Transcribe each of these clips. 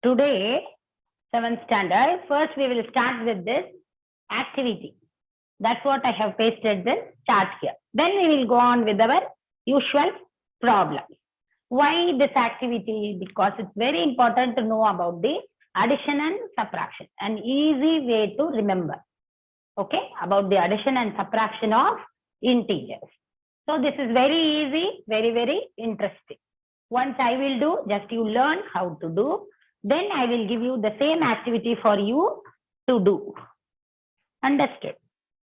Today, 7th standard, first we will start with this activity. That's what I have pasted this chart here. Then we will go on with our usual problems. Why this activity? Because it's very important to know about the addition and subtraction. An easy way to remember. Okay, about the addition and subtraction of integers. So this is very easy, very interesting. Once I will do, just you learn how to do. Then I will give you the same activity for you to do. Understood?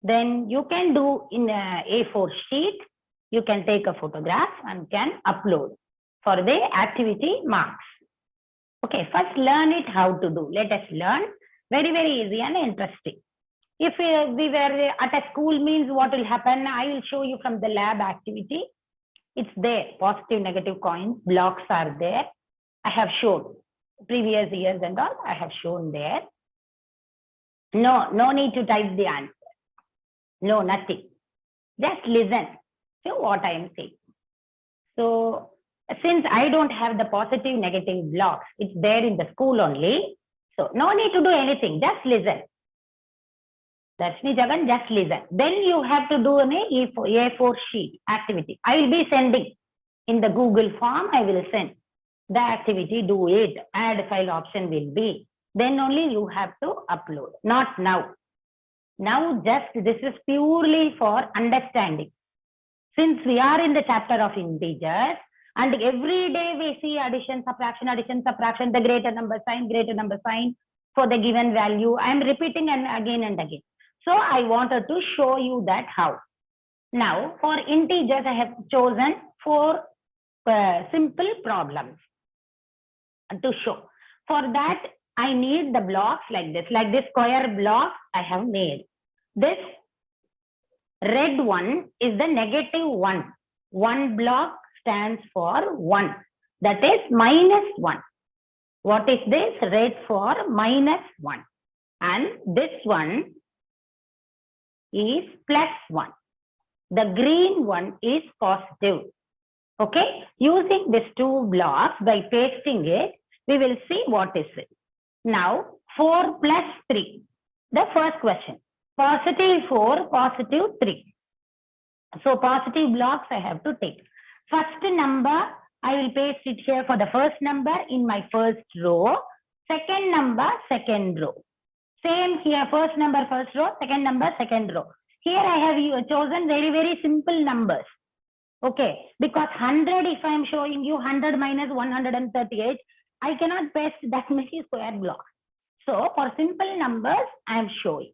Then you can do in a A4 sheet. You can take a photograph and can upload for the activity marks. Okay, first learn it how to do. Let us learn. Very easy and interesting. If we were at a school means what will happen, I will show you from the lab activity. It's there, positive, negative coins, blocks are there. I have shown previous years and all, I have shown there. No need to type the answer. No, nothing. Just listen to what I am saying. So, since I don't have the positive, negative blocks, it's there in the school only. So, no need to do anything, just listen. Darshini Jagan, just listen. Then you have to do an A4 sheet activity. I will be sending in the Google form. I will send the activity, do it, add file option will be. Then only you have to upload. Not now. Now just this is purely for understanding. Since we are in the chapter of integers and every day we see addition, subtraction, the greater number sign for the given value. I am repeating again and again. So I wanted to show you that how. Now for integers, I have chosen 4 simple problems to show. For that, I need the blocks like this square block I have made. This red one is the negative 1. 1 block stands for 1. That is -1. What is this? Red for -1. And this one is +1. The green one is positive. Okay, using these 2 blocks by pasting it, we will see what is it. Now 4 plus 3. The first question. Positive 4, positive 3. So positive blocks I have to take. First number, I will paste it here for the first number in my first row. Second number, second row. Same here, first number, first row, second number, second row. Here I have chosen very simple numbers. Okay, because 100, if I am showing you 100 minus 138, I cannot paste that many square blocks. So for simple numbers, I am showing.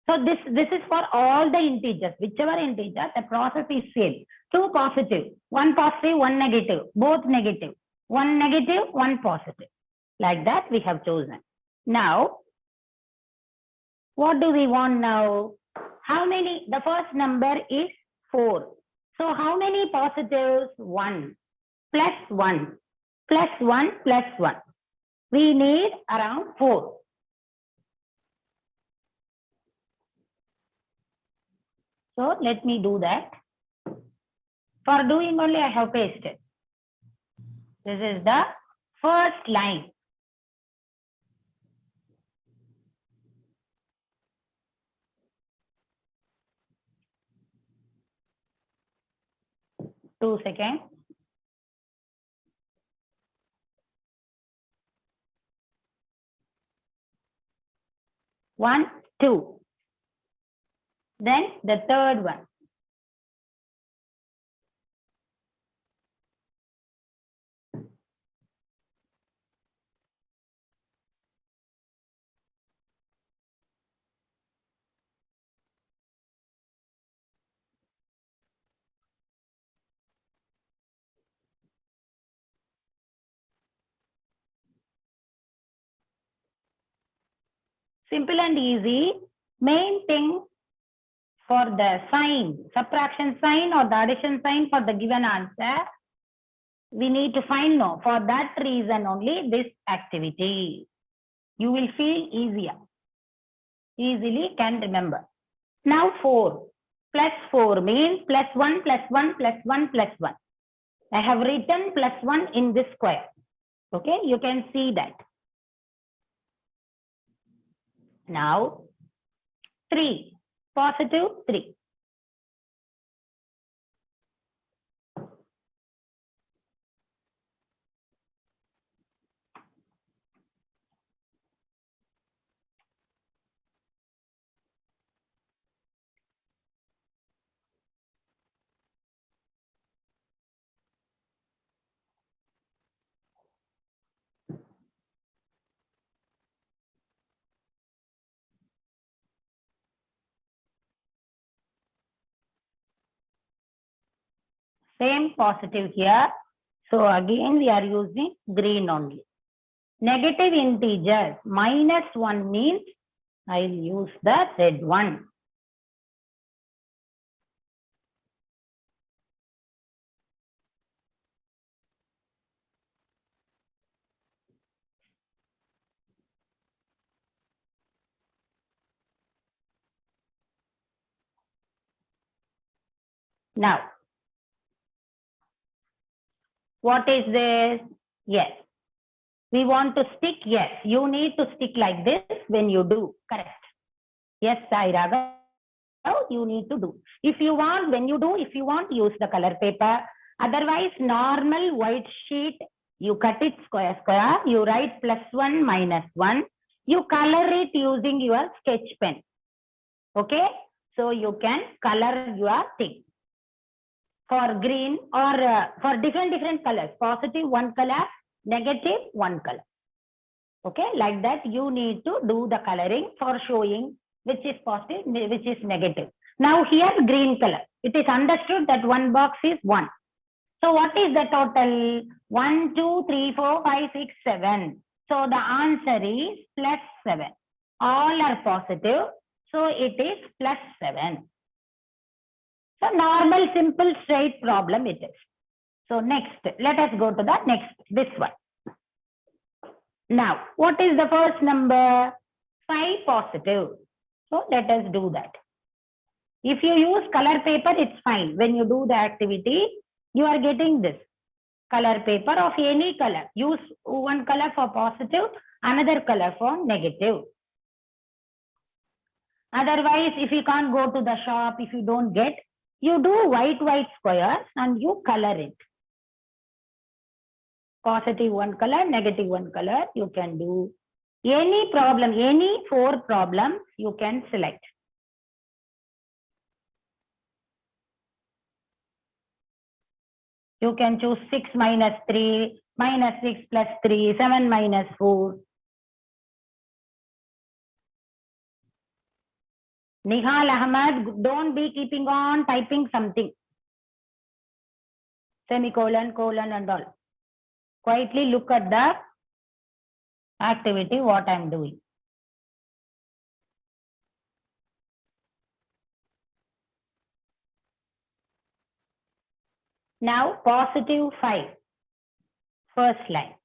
So this is for all the integers, whichever integer, the process is same. 2 positive, 1 positive, 1 negative, both negative, 1 negative, 1 positive. Like that we have chosen. Now, what do we want now? How many? The first number is 4. So how many positives? 1 plus 1 plus 1 plus 1. We need around 4. So let me do that. For doing only I have pasted. This is the first line. Two seconds. One, 2. Then the third one. Simple and easy. Main thing for the sign, subtraction sign or the addition sign for the given answer, we need to find no. For that reason only this activity. You will feel easier. Easily can remember. Now 4 plus 4 means plus 1 plus 1 plus 1 plus 1. I have written plus 1 in this square. Okay, you can see that. Now 3, positive 3. Same positive here. So again we are using green only. Negative integers -1 means I'll use the red one. Now, what is this? Yes. We want to stick. Yes, you need to stick like this when you do. Correct. Yes, Sairaga, you need to do. If you want, when you do, if you want, use the color paper. Otherwise, normal white sheet, you cut it square, you write +1, -1. You color it using your sketch pen. Okay? So you can color your thing. For green or for different colors, positive one color, negative one color. Okay, like that you need to do the coloring for showing which is positive, which is negative. Now here green color. It is understood that one box is 1. So what is the total? 1, 2, 3, 4, 5, 6, 7. So the answer is +7. All are positive. So it is +7. So normal, simple, straight problem it is. So next, let us go to the next, this one. Now, what is the first number? 5 positive. So let us do that. If you use color paper, it's fine. When you do the activity, you are getting this. Color paper of any color. Use one color for positive, another color for negative. Otherwise, if you can't go to the shop, if you don't get, you do white squares and you color it. Positive one color, negative one color, you can do. Any problem, any 4 problems, you can select. You can choose 6 - 3, -6 + 3, 7 - 4. Nihal Ahmad, don't be keeping on typing something. Semicolon, colon and all. Quietly look at the activity, what I am doing. Now, positive 5. First line.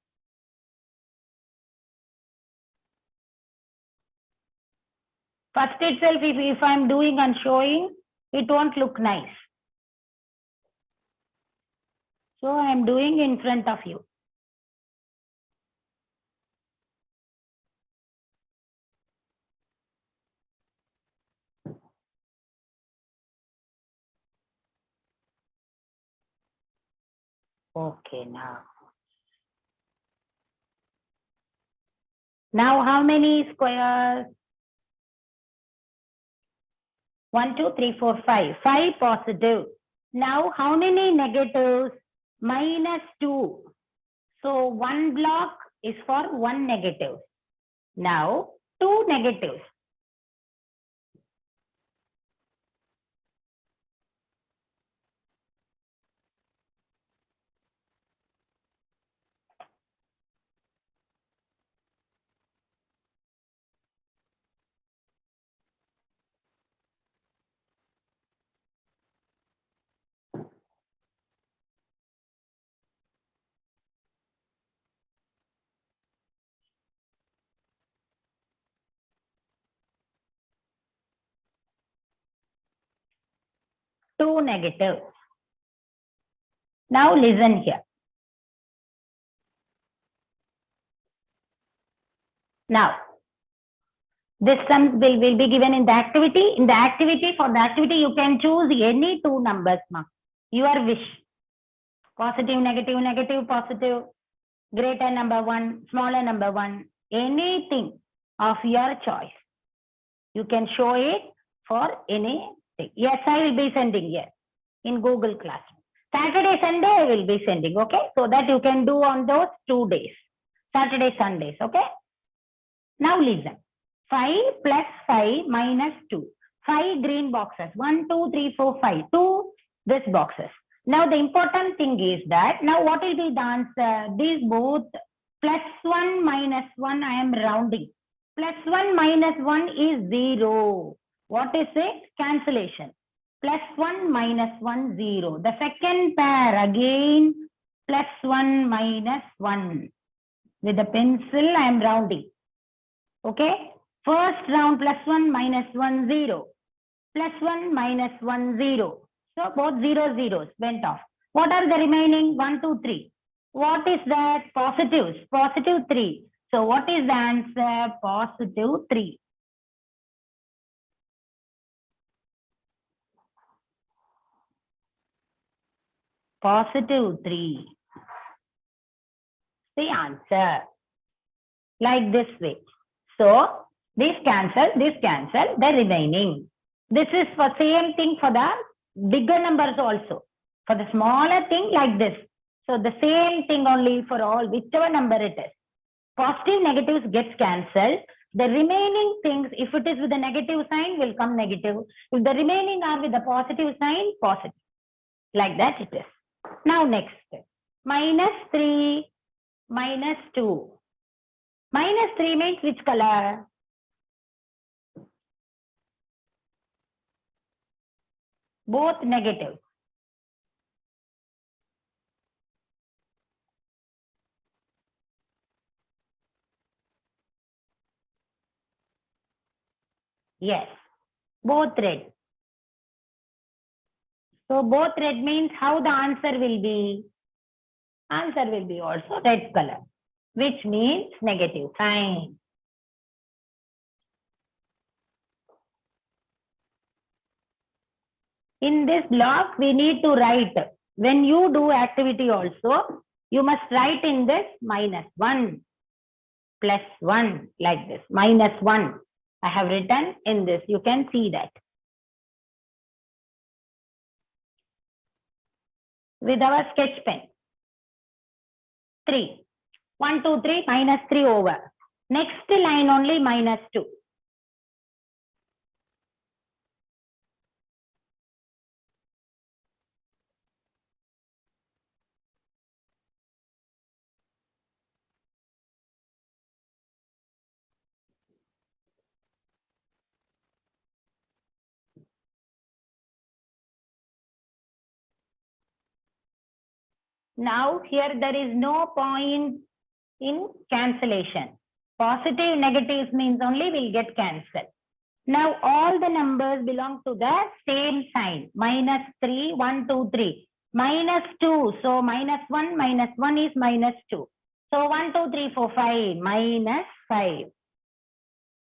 First itself, if I'm doing and showing, it won't look nice. So I am doing in front of you. Okay, now. Now how many squares? 1, 2, 3, 4, 5. 5 positive. Now how many negatives? -2. So one block is for 1 negative. Now 2 negatives. Two negatives. Now listen here. Now, This sum will be given in the activity. In the activity, for the activity, you can choose any two numbers, ma. Your wish. Positive, negative, negative, positive, greater number one, smaller number one, anything of your choice. You can show it for anything. Yes, I will be sending here in Google Classroom. Saturday, Sunday, I will be sending, okay? So that you can do on those 2 days. Saturday, Sundays, okay? Now listen. 5 plus 5 minus 2. 5 green boxes. 1, 2, 3, 4, 5. 2 this boxes. Now the important thing is that, now what will be the answer? These both plus 1 minus 1 I am rounding. Plus 1 minus 1 is 0. What is it? Cancellation. Plus 1 minus 1, 0. The second pair again plus 1 minus 1. With the pencil I am rounding. Okay. First round plus 1 minus 1, 0. Plus 1 minus 1, 0. So both 0 zeros went off. What are the remaining? 1, 2, 3. What is that? Positives. Positive 3. So what is the answer? Positive 3. Positive 3. The answer. Like this way. So this cancel, the remaining. This is for same thing for the bigger numbers also. For the smaller thing like this. So the same thing only for all, whichever number it is. Positive, negatives gets cancelled. The remaining things, if it is with a negative sign, will come negative. If the remaining are with a positive sign, positive. Like that it is. Now next. Minus 3, minus 2. Minus 3 means which color? Both negative. Yes, both red. So both red means how the answer will be? Answer will be also red color, which means negative sign. In this block, we need to write. When you do activity also, you must write in this minus 1, plus 1, like this. Minus 1. I have written in this. You can see that. With our sketch pen. 3. 1, 2, 3, minus 3 over. Next line only minus 2. Now here there is no point in cancellation. Positive, negatives means only will get cancelled. Now all the numbers belong to the same sign. Minus 3, 1, 2, 3. Minus 2. So minus 1 is minus 2. So 1, 2, 3, 4, 5. Minus 5.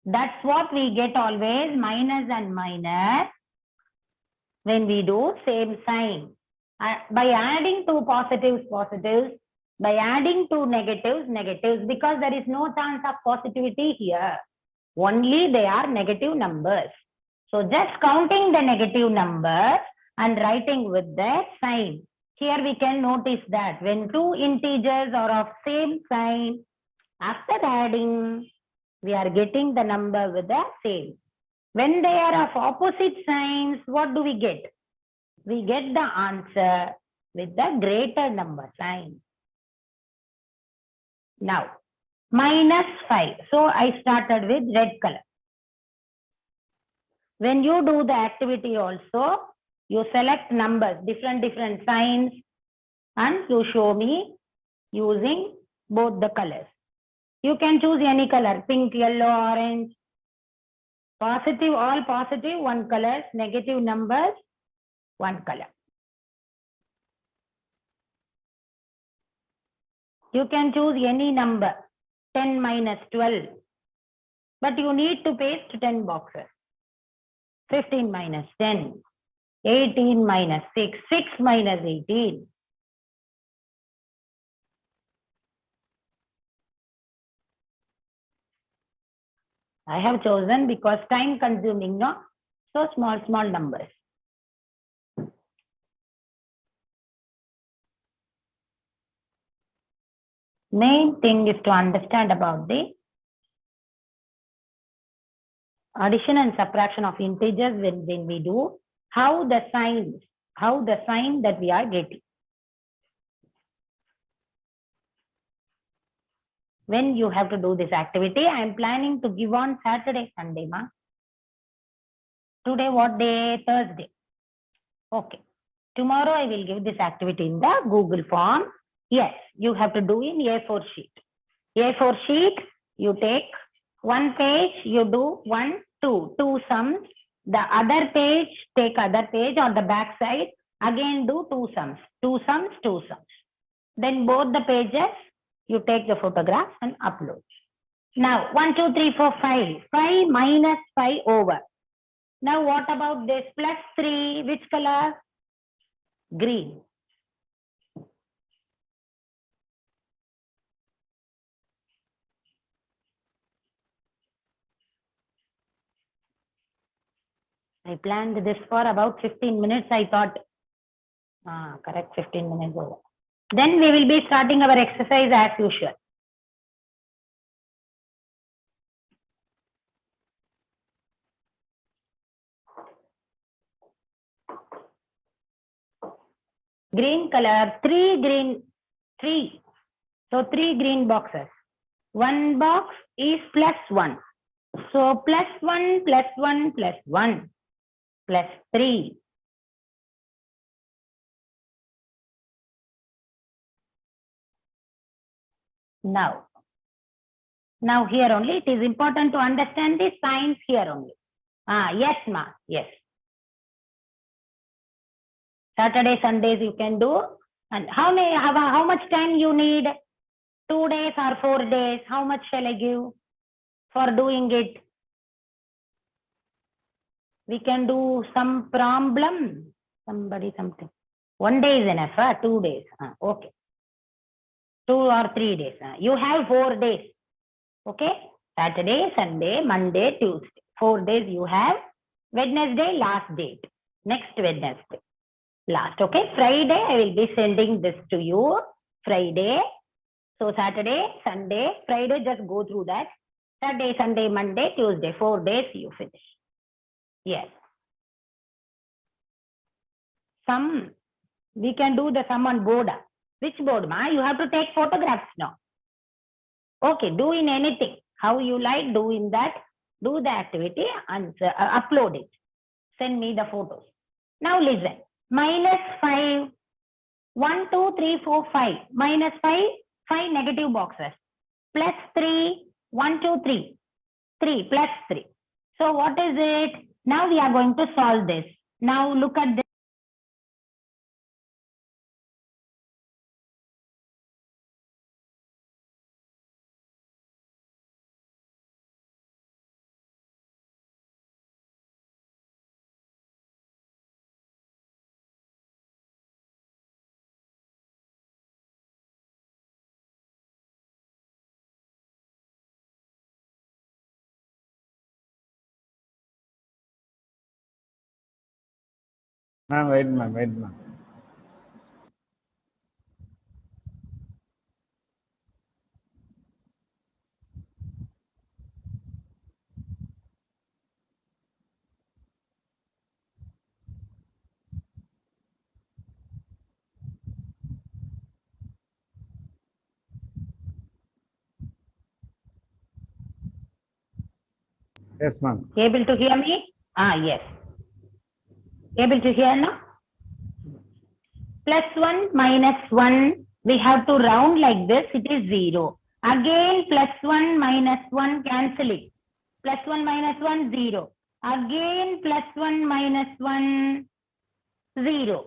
That's what we get always. Minus and minus. When we do same sign. By adding two positives, by adding two negatives, because there is no chance of positivity here. Only they are negative numbers. So just counting the negative numbers and writing with the sign. Here we can notice that when two integers are of same sign, after adding, we are getting the number with the same. When they are of opposite signs, what do we get? We get the answer with the greater number sign. Now, minus 5. So I started with red color. When you do the activity also, you select numbers, different signs, and you show me using both the colors. You can choose any color, pink, yellow, orange. Positive, all positive, one color. Negative numbers, one color. You can choose any number. 10 minus 12. But you need to paste 10 boxes. 15 minus 10. 18 minus 6. 6 minus 18. I have chosen because time consuming, no? So small numbers. Main thing is to understand about the addition and subtraction of integers when we do, how the sign that we are getting. When you have to do this activity, I am planning to give on Saturday, Sunday, ma. Today what day? Thursday. Okay. Tomorrow I will give this activity in the Google form. Yes, you have to do in A4 sheet. A4 sheet, you take one page, you do 1, 2, 2 sums. The other page, take other page on the back side, again do 2 sums, 2 sums, 2 sums. Then both the pages, you take the photograph and upload. Now, 1, 2, 3, 4, 5. 5 minus 5 over. Now, what about this? Plus 3, which color? Green. I planned this for about 15 minutes. I thought, correct, 15 minutes over. Then we will be starting our exercise as usual. Green color, 3. So 3 green boxes. One box is plus 1. So plus 1, plus 1, plus 1, plus 3. Now here only, it is important to understand the signs here only. Yes, ma, yes. Saturday, Sundays you can do. And how much time you need? 2 days or 4 days? How much shall I give for doing it? We can do some problem. Something. 1 day is enough, 2 days. Okay. 2 or 3 days. You have 4 days. Okay. Saturday, Sunday, Monday, Tuesday. 4 days you have. Wednesday, last date. Next Wednesday. Last. Okay. Friday, I will be sending this to you. Friday. So Saturday, Sunday, Friday, just go through that. Saturday, Sunday, Monday, Tuesday. 4 days you finish. Yes. Sum. We can do the sum on board. Which board, ma? You have to take photographs now. Okay, do in anything. How you like, do in that. Do the activity and upload it. Send me the photos. Now listen. Minus 5. 1, 2, 3, 4, 5. Minus 5. 5 negative boxes. Plus 3. 1, 2, 3. 3 plus 3. So what is it? Now we are going to solve this. Now look at this. Wait, ma'am. Yes, ma'am. Able to hear me? Yes. Able to hear now? Plus 1 minus 1, we have to round like this, it is 0. Again, plus 1 minus 1, cancel it. Plus 1 minus 1, 0. Again, plus 1 minus 1, 0.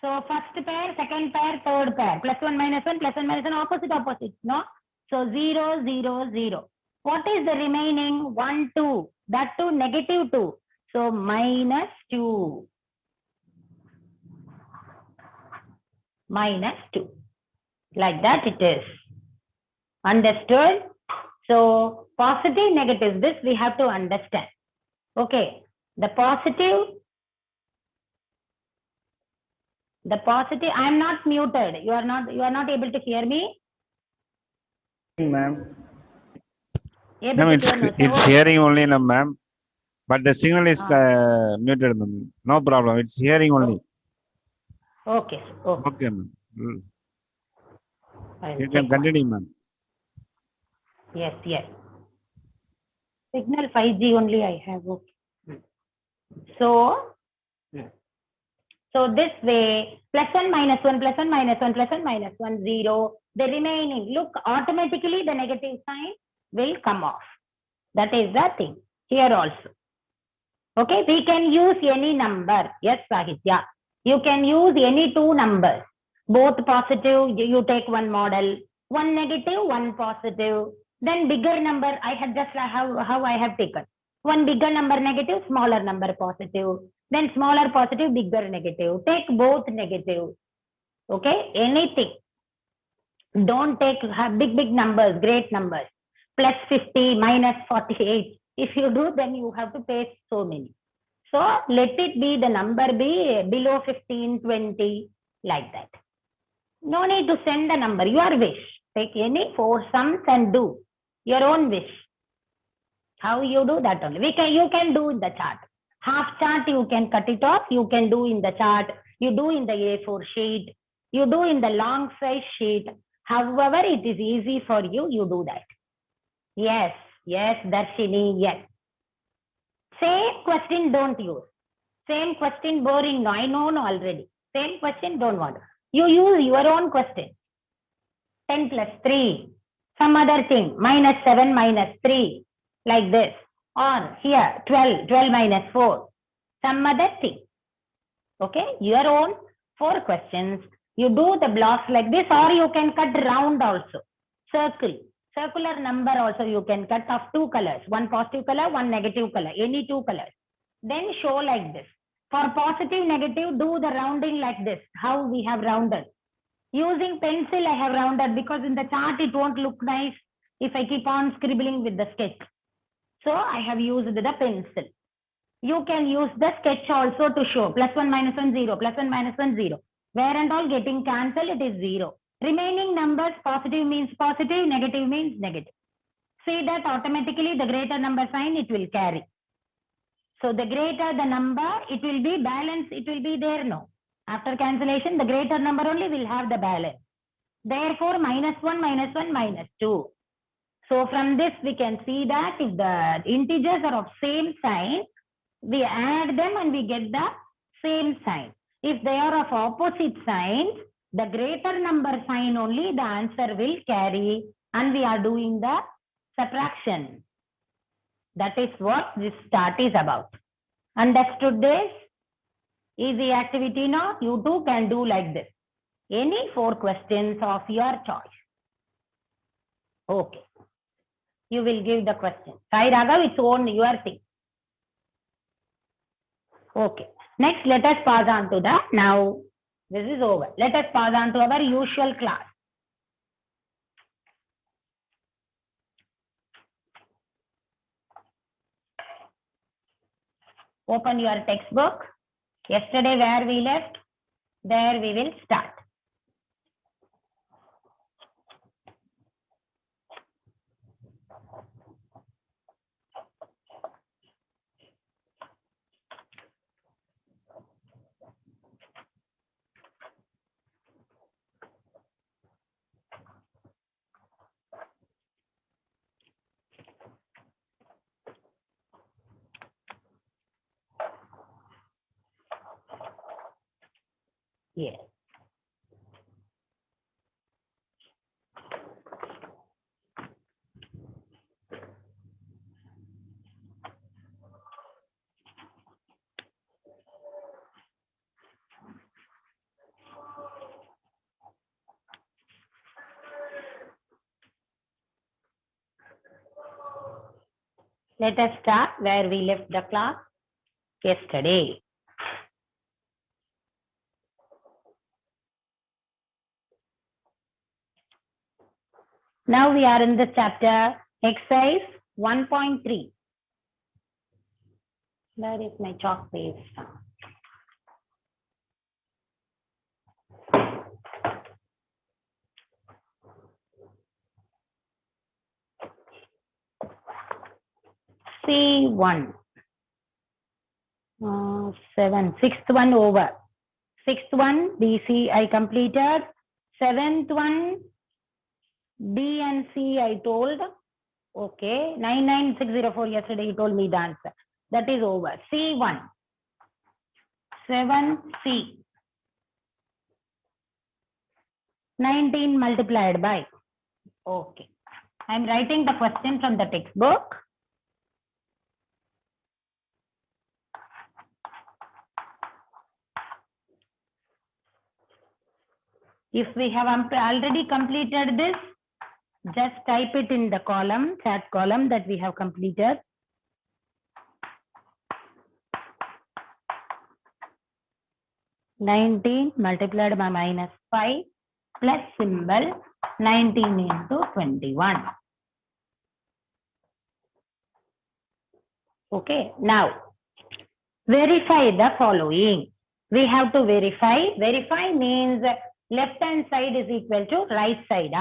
So, first pair, second pair, third pair. Plus 1 minus 1, opposite. No? So, 0, 0, 0. What is the remaining? 1, 2. That too negative 2. So minus 2. Minus 2. Like that it is. Understood? So positive, negative, this we have to understand. Okay. The positive, I am not muted. You are not able to hear me? Ma'am. Able Ma'am, to it's hear no, it's sir? hearing only, no, ma'am. But the signal is Ah. muted, ma'am. No problem. It's hearing only. Okay. Okay. Okay, ma'am. I'll You check can one. continue, ma'am. Yes, yes. Signal 5G only I have. Okay. So, so this way, plus 1, minus 1, plus 1, minus 1, plus 1, minus 1, 0. The remaining, look, automatically the negative sign will come off. That is the thing. Here also. Okay, we can use any number. Yes, Sahitya. You can use any two numbers. Both positive, you take one model. One negative, one positive. Then bigger number, I have just how I have taken. One bigger number negative, smaller number positive. Then smaller positive, bigger negative. Take both negative. Okay, anything. Don't take big numbers, great numbers. Plus 50, minus 48. If you do, then you have to pay so many. So let it be, the number be below 15, 20, like that. No need to send the number, your wish. Take any four sums and do your own wish. How you do that only? You can do in the chart. Half chart you can cut it off, you can do in the chart, you do in the A4 sheet, you do in the long size sheet. However, it is easy for you, you do that. Yes, yes, Darshini, yes. Same question don't use. Same question boring. No, I know already. Same question don't want. You use your own question. 10 plus 3. Some other thing. Minus 7 minus 3. Like this. Or here 12. 12 minus 4. Some other thing. Okay. Your own 4 questions. You do the blocks like this, or you can cut round also. Circle. Circular number also you can cut of 2 colors. One positive color, one negative color. Any 2 colors. Then show like this. For positive, negative, do the rounding like this. How we have rounded. Using pencil, I have rounded because in the chart it won't look nice if I keep on scribbling with the sketch. So I have used the pencil. You can use the sketch also to show plus 1, minus 1, 0, plus 1, minus 1, 0. Where and all getting cancelled, it is 0. Remaining numbers, positive means positive, negative means negative. See that automatically the greater number sign it will carry. So the greater the number, it will be balanced, it will be there, no. After cancellation, the greater number only will have the balance. Therefore, minus 1, minus 1, minus 2. So from this, we can see that if the integers are of same sign, we add them and we get the same sign. If they are of opposite signs, the greater number sign only the answer will carry, and we are doing the subtraction. That is what this start is about. Understood this? Easy activity now. You too can do like this. Any 4 questions of your choice. Okay. You will give the question. Sai Raghav, it's own your thing. Okay. Next, let us pass on to the, now this is over. Let us pass on to our usual class. Open your textbook. Yesterday where we left, there we will start. Yes. Let us start where we left the class yesterday. Now we are in the chapter exercise 1.3. Where is my chalk page? C1. 6th one over. 6th one, BC I completed. 7th one, B and C I told. Okay. 99604 yesterday you told me the answer. That is over. C1. 7C. 19 multiplied by. Okay. I am writing the question from the textbook. If we have already completed this, just type it in the column, chat column that we have completed. (19) multiplied by -5 plus symbol 19 into 21. Okay, now verify the following. We have to verify. Verify means left hand side is equal to right side.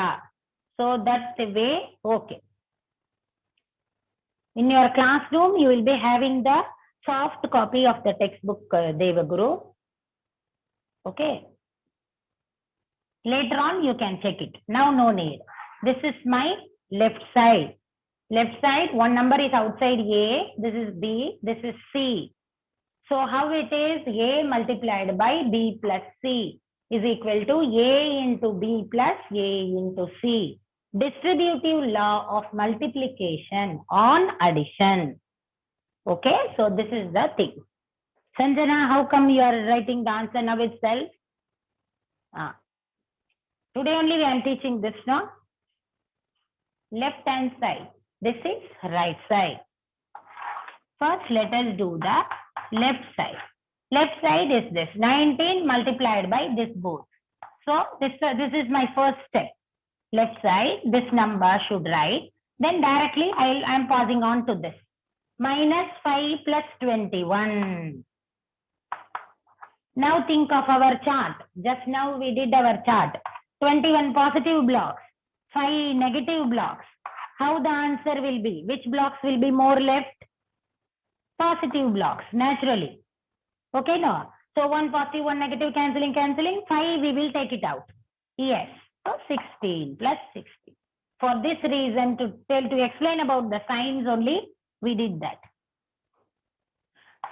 So that's the way. Okay. In your classroom, you will be having the soft copy of the textbook, Devaguru. Okay. Later on, you can check it. Now, no need. This is my left side. Left side, one number is outside A. This is B. This is C. So, how it is? A multiplied by B plus C is equal to A into B plus A into C. Distributive law of multiplication on addition. Okay, so this is the thing. Sanjana, how come you are writing the answer now itself? Today only I am teaching this now. Left hand side. This is right side. First, let us do the left side. Left side is this 19 multiplied by this both. So this is my first step. Left side, this number should write. Then directly I am passing on to this. -5 plus 21. Now think of our chart. Just now we did our chart. 21 positive blocks, 5 negative blocks. How the answer will be? Which blocks will be more left? Positive blocks, naturally. Okay, no? So 1 positive, 1 negative, cancelling. 5, we will take it out. Yes. So 16 plus 60. For this reason, to explain about the signs only, we did that.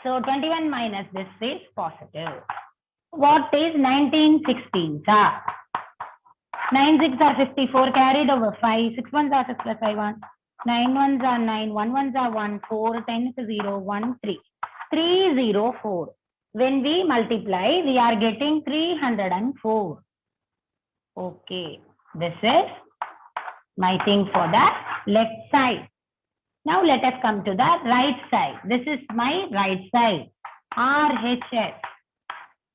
So 21 minus this is positive. What is 19 16s? 9 6 are 54, carried over 5. 6 1s are 6 plus 5 1. 9 1s are 9, 1 1s are 1, 4, 10 is 0, 1, 3. 3, 0, 4. When we multiply, we are getting 304. Okay, this is my thing for the left side. Now let us come to the right side. This is my right side. RHS.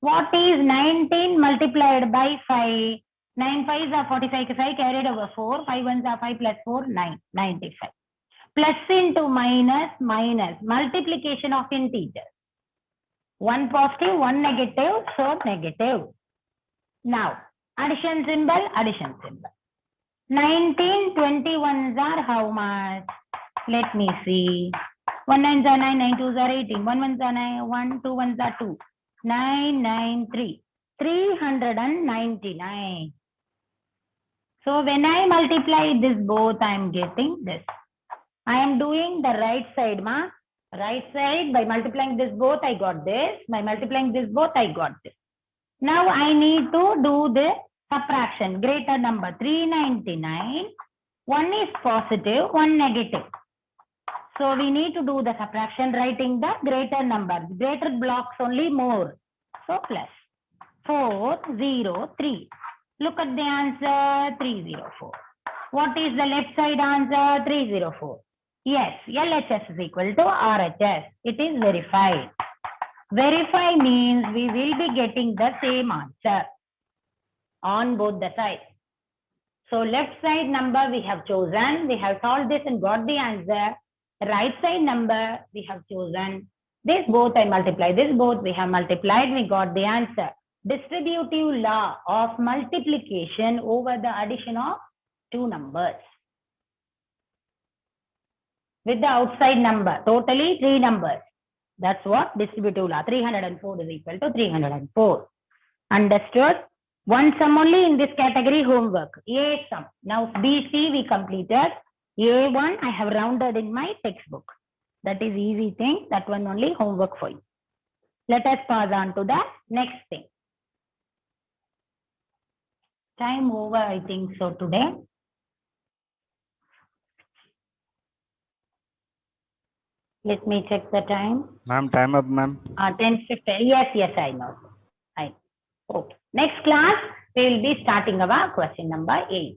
What is 19 multiplied by 5? 9 5s are 45, 5 carried over 4. 5 1s are 5 plus 4, 9, 95. Plus into minus, minus. Multiplication of integers. 1 positive, 1 negative, so negative. Now, addition symbol, addition symbol. 19 21s are how much? Let me see. 1 9s are 9, 9 2s are 18. 1 1s are 9, 1 2 1s are 2. 9 9 3. 399. So when I multiply this both, I am getting this. I am doing the right side, ma. Right side, by multiplying this both, I got this. By multiplying this both, I got this. Now I need to do the subtraction. Greater number 399. One is positive, one negative. So we need to do the subtraction, writing the greater number. Greater blocks only more. So plus 403. Look at the answer 304. What is the left side answer? 304. Yes, LHS is equal to RHS. It is verified. Verify means we will be getting the same answer on both the sides. So left side number we have chosen. We have solved this and got the answer. Right side number we have chosen. This both I multiply. This both we have multiplied. We got the answer. Distributive law of multiplication over the addition of two numbers. With the outside number, totally three numbers. That's what distributive law. 304 is equal to 304. Understood? One sum only in this category homework. A sum. Now B, C we completed. A1 I have rounded in my textbook. That is easy thing. That one only homework for you. Let us pass on to the next thing. Time over, I think so today. Let me check the time. Ma'am, time up, ma'am. 10:50. Yes, I know. Okay. Next class, we will be starting our question number 8.